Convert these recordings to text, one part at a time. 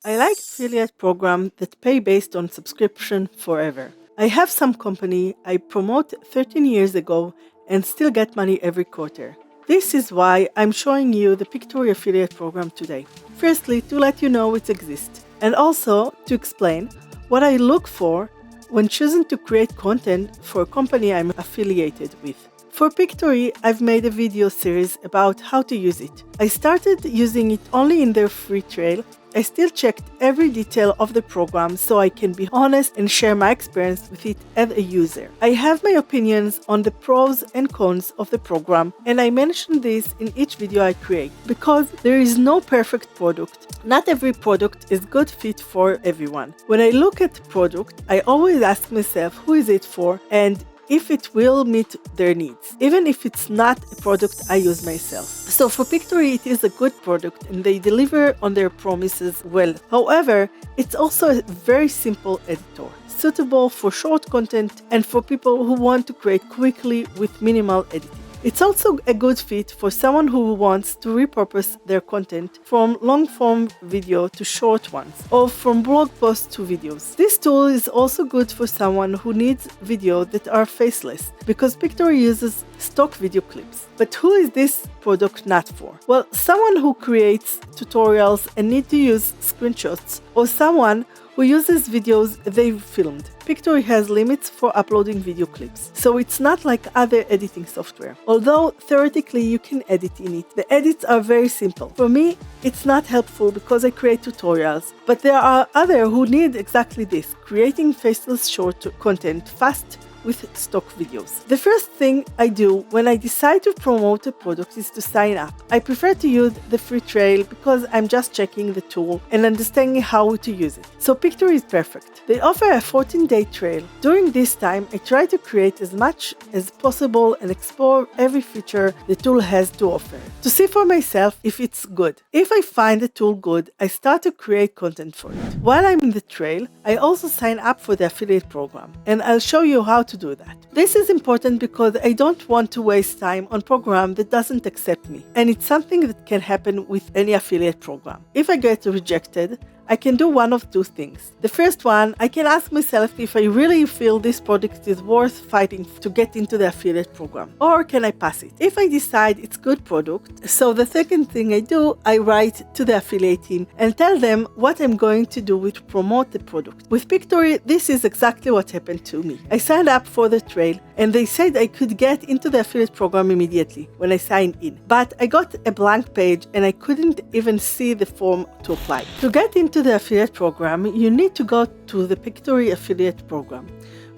I like affiliate programs that pay based on subscription forever. I have some company I promote 13 years ago and still get money every quarter. This is why I'm showing you the Pictory affiliate program today. Firstly, to let you know it exists, and also to explain what I look for when choosing to create content for a company I'm affiliated with. For Pictory, I've made a video series about how to use it. I started using it only in their free trial. I still checked every detail of the program so I can be honest and share my experience with it as a user. I have my opinions on the pros and cons of the program, and I mention this in each video I create because there is no perfect product. Not every product is good fit for everyone. When I look at product, I always ask myself who is it for and if it will meet their needs, even if it's not a product I use myself. So for Pictory, it is a good product and they deliver on their promises well. However, it's also a very simple editor, suitable for short content and for people who want to create quickly with minimal editing. It's also a good fit for someone who wants to repurpose their content from long-form video to short ones, or from blog posts to videos. This tool is also good for someone who needs videos that are faceless, because Pictory uses stock video clips. But who is this product not for? Well, someone who creates tutorials and needs to use screenshots, or someone who uses videos they've filmed. Pictory has limits for uploading video clips, so it's not like other editing software. Although theoretically you can edit in it, the edits are very simple. For me, it's not helpful because I create tutorials, but there are others who need exactly this, creating faceless short content fast with stock videos. The first thing I do when I decide to promote a product is to sign up. I prefer to use the free trial because I'm just checking the tool and understanding how to use it. So Pictory is perfect. They offer a 14-day trial. During this time, I try to create as much as possible and explore every feature the tool has to offer, to see for myself if it's good. If I find the tool good, I start to create content for it. While I'm in the trail, I also sign up for the affiliate program, and I'll show you how to do that. This is important because I don't want to waste time on a program that doesn't accept me, and it's something that can happen with any affiliate program. If I get rejected, I can do one of two things. The first one, I can ask myself if I really feel this product is worth fighting to get into the affiliate program, or can I pass it? If I decide it's good product, so the second thing I do, I write to the affiliate team and tell them what I'm going to do to promote the product. With Pictory, this is exactly what happened to me. I signed up for the trail and they said I could get into the affiliate program immediately when I signed in. But I got a blank page and I couldn't even see the form to apply. To get into the affiliate program, you need to go to the Pictory affiliate program,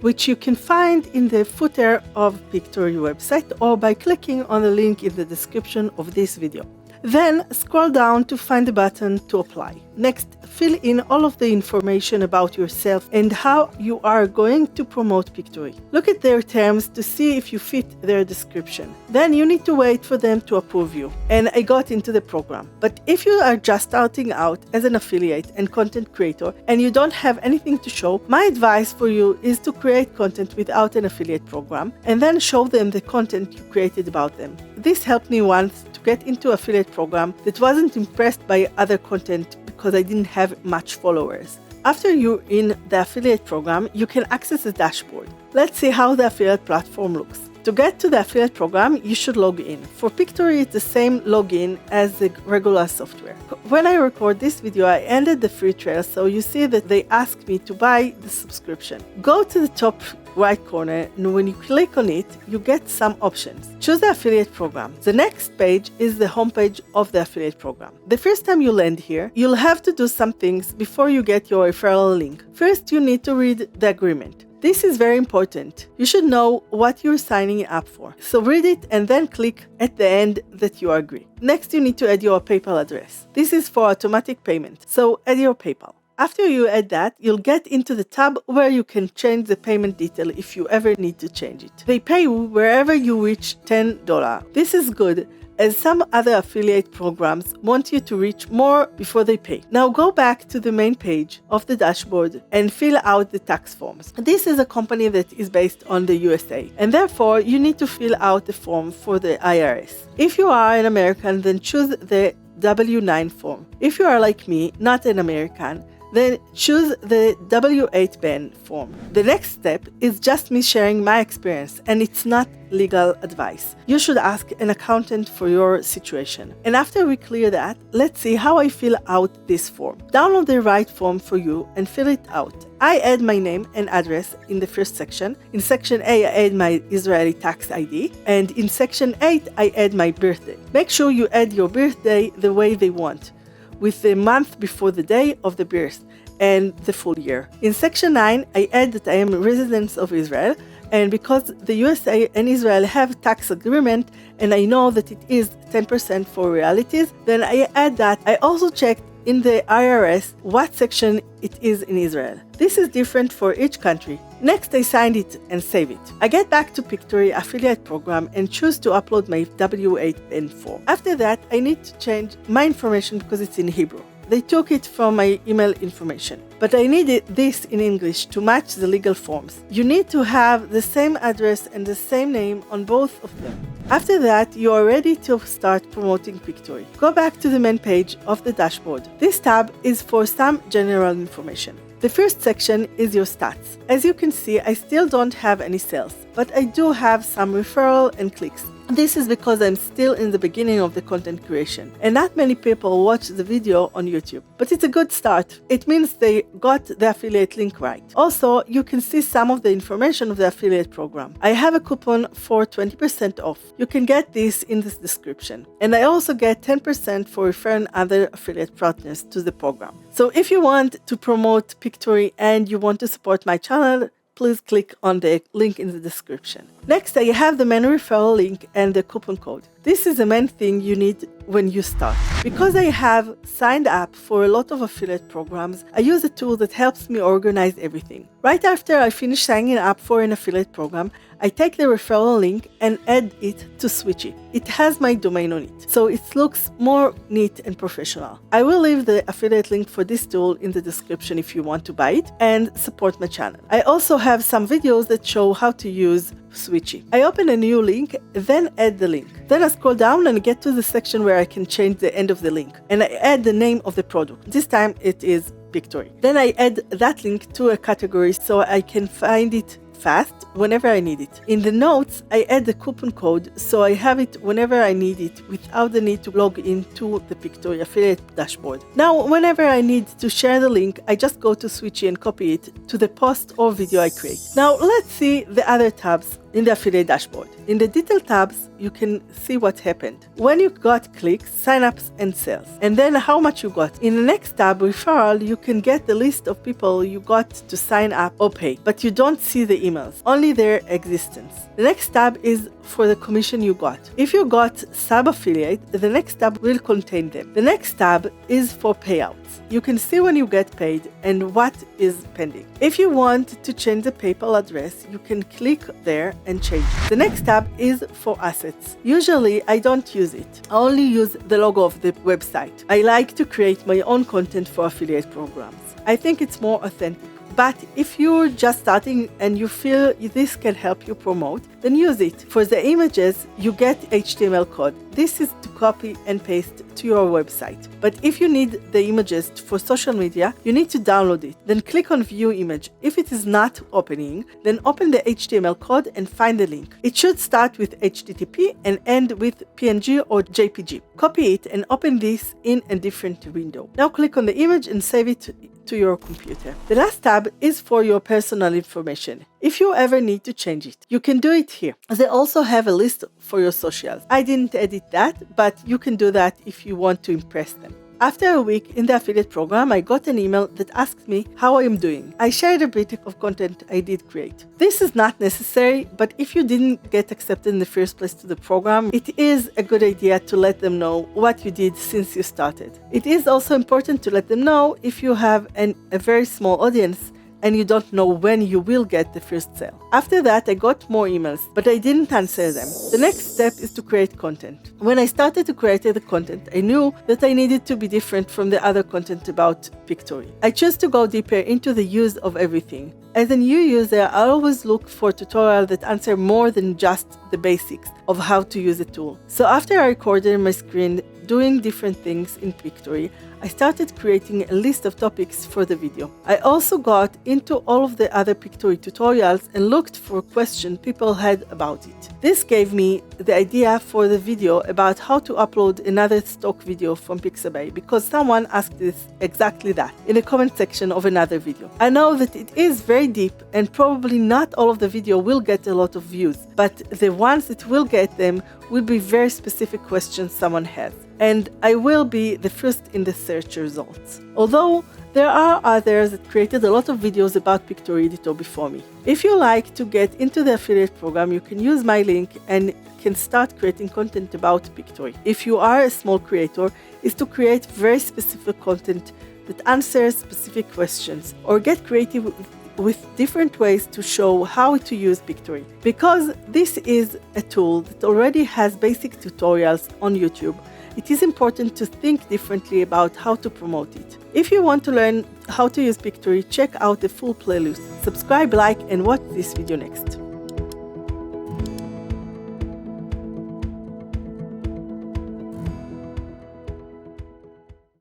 which you can find in the footer of Pictory website or by clicking on the link in the description of this video. Then scroll down to find the button to apply. Next, fill in all of the information about yourself and how you are going to promote Pictory. Look at their terms to see if you fit their description. Then you need to wait for them to approve you. And I got into the program. But if you are just starting out as an affiliate and content creator and you don't have anything to show, my advice for you is to create content without an affiliate program and then show them the content you created about them. This helped me once to get into affiliate program that wasn't impressed by other content because I didn't have much followers. After you're in the affiliate program, you can access the dashboard. Let's see how the affiliate platform looks. To get to the affiliate program, you should log in. For Pictory, it's the same login as the regular software. When I record this video, I ended the free trial, so you see that they asked me to buy the subscription. Go to the top right corner, and when you click on it, you get some options. Choose the affiliate program. The next page is the homepage of the affiliate program. The first time you land here, you'll have to do some things before you get your referral link. First, you need to read the agreement. This is very important. You should know what you're signing up for. So read it and then click at the end that you agree. Next, you need to add your PayPal address. This is for automatic payment. So add your PayPal. After you add that, you'll get into the tab where you can change the payment detail if you ever need to change it. They pay you wherever you reach $10. This is good, as some other affiliate programs want you to reach more before they pay. Now go back to the main page of the dashboard and fill out the tax forms. This is a company that is based on the USA, and therefore you need to fill out the form for the IRS. If you are an American, then choose the W9 form. If you are like me, not an American, then choose the W8 ban form. The next step is just me sharing my experience, and it's not legal advice. You should ask an accountant for your situation. And after we clear that, let's see how I fill out this form. Download the right form for you and fill it out. I add my name and address in the first section. In section A, I add my Israeli tax ID. And in section 8, I add my birthday. Make sure you add your birthday the way they want, with the month before the day of the birth and the full year. In section 9, I add that I am a resident of Israel, and because the USA and Israel have tax agreement and I know that it is 10% for realities, then I add that. I also checked in the IRS what section it is in Israel. This is different for each country. Next, I signed it and save it. I get back to Pictory affiliate program and choose to upload my W8N form. After that, I need to change my information because it's in Hebrew. They took it from my email information, but I needed this in English to match the legal forms. You need to have the same address and the same name on both of them. After that, you are ready to start promoting Pictory. Go back to the main page of the dashboard. This tab is for some general information. The first section is your stats. As you can see, I still don't have any sales, but I do have some referral and clicks. This is because I'm still in the beginning of the content creation, and not many people watch the video on YouTube. But it's a good start. It means they got the affiliate link right. Also, you can see some of the information of the affiliate program. I have a coupon for 20% off. You can get this in the description. And I also get 10% for referring other affiliate partners to the program. So if you want to promote Pictory and you want to support my channel, please click on the link in the description. Next, I have the main referral link and the coupon code. This is the main thing you need when you start. Because I have signed up for a lot of affiliate programs, I use a tool that helps me organize everything. Right after I finish signing up for an affiliate program, I take the referral link and add it to Switchy. It has my domain on it, so it looks more neat and professional. I will leave the affiliate link for this tool in the description if you want to buy it and support my channel. I also have some videos that show how to use Switchy. I open a new link, then add the link. Then I scroll down and get to the section where I can change the end of the link. And I add the name of the product. This time it is Pictory. Then I add that link to a category so I can find it fast whenever I need it. In the notes, I add the coupon code so I have it whenever I need it without the need to log into the Pictory affiliate dashboard. Now, whenever I need to share the link, I just go to Switchy and copy it to the post or video I create. Now, let's see the other tabs in the affiliate dashboard. In the detail tabs, you can see what happened. When you got clicks, signups, and sales, and then how much you got. In the next tab, referral, you can get the list of people you got to sign up or pay, but you don't see the emails, only their existence. The next tab is for the commission you got. If you got sub-affiliate, the next tab will contain them. The next tab is for payouts. You can see when you get paid and what is pending. If you want to change the PayPal address, you can click there and change it. The next tab is for assets. Usually, I don't use it. I only use the logo of the website. I like to create my own content for affiliate programs. I think it's more authentic. But if you're just starting and you feel this can help you promote, then use it. For the images, you get HTML code. This is to copy and paste to your website. But if you need the images for social media, you need to download it. Then click on View Image. If it is not opening, then open the HTML code and find the link. It should start with HTTP and end with PNG or JPG. Copy it and open this in a different window. Now click on the image and save it to your computer. The last tab is for your personal information. If you ever need to change it, you can do it here. They also have a list for your socials. I didn't edit that, but you can do that if you want to impress them. After a week in the affiliate program, I got an email that asked me how I am doing. I shared a bit of content I did create. This is not necessary, but if you didn't get accepted in the first place to the program, it is a good idea to let them know what you did since you started. It is also important to let them know if you have a very small audience and you don't know when you will get the first sale. After that, I got more emails, but I didn't answer them. The next step is to create content. When I started to create the content, I knew that I needed to be different from the other content about Pictory. I chose to go deeper into the use of everything. As a new user, I always look for tutorials that answer more than just the basics of how to use a tool. So after I recorded my screen doing different things in Pictory, I started creating a list of topics for the video. I also got into all of the other Pictory tutorials and looked for questions people had about it. This gave me the idea for the video about how to upload another stock video from Pixabay, because someone asked this exactly that in the comment section of another video. I know that it is very deep and probably not all of the video will get a lot of views, but the ones that will get them will be very specific questions someone has, and I will be the first in the search results. Although there are others that created a lot of videos about Pictory Editor before me. If you like to get into the affiliate program, you can use my link and can start creating content about Pictory. If you are a small creator, is to create very specific content that answers specific questions, or get creative with different ways to show how to use Pictory. Because this is a tool that already has basic tutorials on YouTube, it is important to think differently about how to promote it. If you want to learn how to use Pictory, check out the full playlist. Subscribe, like, and watch this video next.